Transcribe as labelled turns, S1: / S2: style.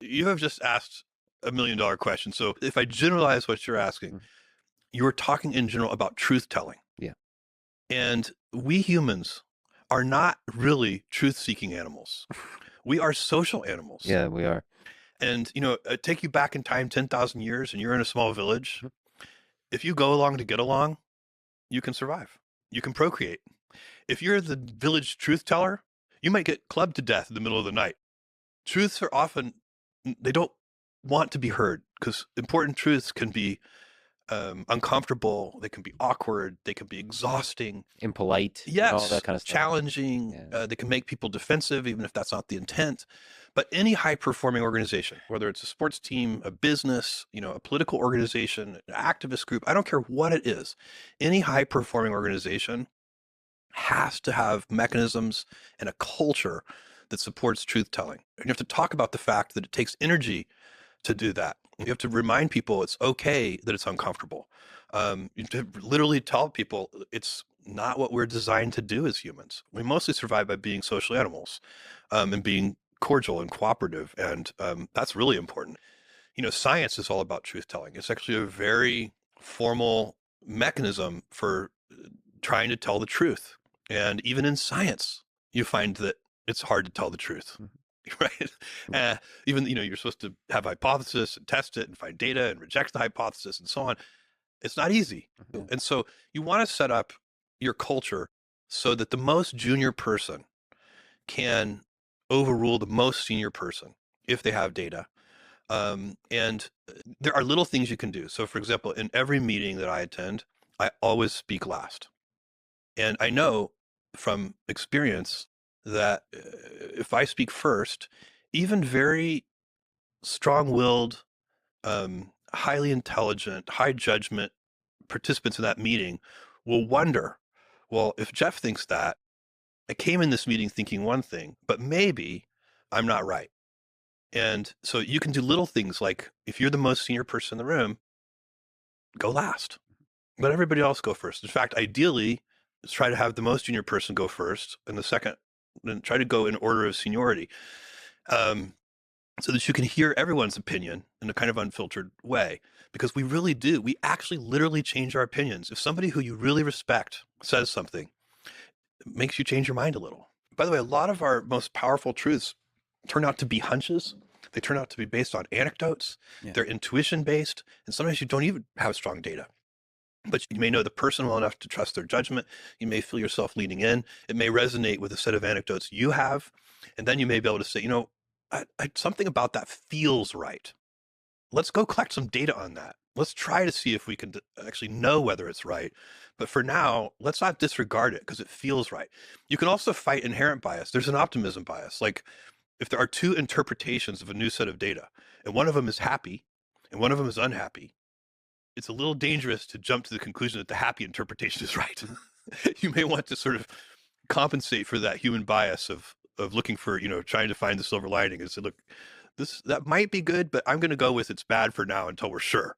S1: you have just asked $1 million question. So if I generalize what you're asking,
S2: Mm.
S1: you were talking in general about truth telling.
S2: Yeah.
S1: And we humans are not really truth seeking animals. We are social animals.
S2: Yeah, we are.
S1: And, take you back in time 10,000 years and you're in a small village.
S2: Mhm.
S1: If you go along to get along, you can survive. You can procreate. If you're the village truth teller, you might get clubbed to death in the middle of the night. Truths are often, they don't want to be heard because important truths can be uncomfortable. They can be awkward. They can be exhausting.
S2: Impolite, all
S1: Yes,
S2: that kind of stuff.
S1: challenging.
S2: Yeah.
S1: They can make people defensive, even if that's not the intent. But any high performing organization, whether it's a sports team, a business, a political organization, an activist group, I don't care what it is, any high performing organization has to have mechanisms and a culture that supports truth telling. And you have to talk about the fact that it takes energy to do that. You have to remind people it's okay that it's uncomfortable. You have to literally tell people it's not what we're designed to do as humans. We mostly survive by being social animals, and being cordial and cooperative. And that's really important. Science is all about truth telling. It's actually a very formal mechanism for trying to tell the truth. And even in science, you find that it's hard to tell the truth,
S2: Mhm.
S1: right? Even, you're supposed to have a hypothesis and test it and find data and reject the hypothesis and so on. It's not easy.
S2: Mhm.
S1: And so you want to set up your culture so that the most junior person can overrule the most senior person if they have data. And there are little things you can do. So, for example, in every meeting that I attend, I always speak last. And I know from experience that if I speak first, even very strong willed, highly intelligent, high judgment participants in that meeting will wonder, well, if Jeff thinks that, I came in this meeting thinking one thing, but maybe I'm not right. And so you can do little things like if you're the most senior person in the room, go last. Let everybody else go first. In fact, ideally, let's try to have the most junior person go first and the second, then try to go in order of seniority, um, so that you can hear everyone's opinion in a kind of unfiltered way. Because we really do. We actually literally change our opinions. If somebody who you really respect says something, it makes you change your mind a little. By the way, a lot of our most powerful truths turn out to be hunches. They turn out to be based on anecdotes.
S2: Yeah.
S1: They're intuition based. And sometimes you don't even have strong data. But you may know the person well enough to trust their judgment. You may feel yourself leaning in. It may resonate with a set of anecdotes you have. And then you may be able to say, something about that feels right. Let's go collect some data on that. Let's try to see if we can actually know whether it's right. But for now, let's not disregard it because it feels right. You can also fight inherent bias. There's an optimism bias. Like if there are two interpretations of a new set of data and one of them is happy and one of them is unhappy, it's a little dangerous to jump to the conclusion that the happy interpretation is right. You may want to sort of compensate for that human bias of looking for, trying to find the silver lining and say, look, that might be good, but I'm going to go with it's bad for now until we're sure.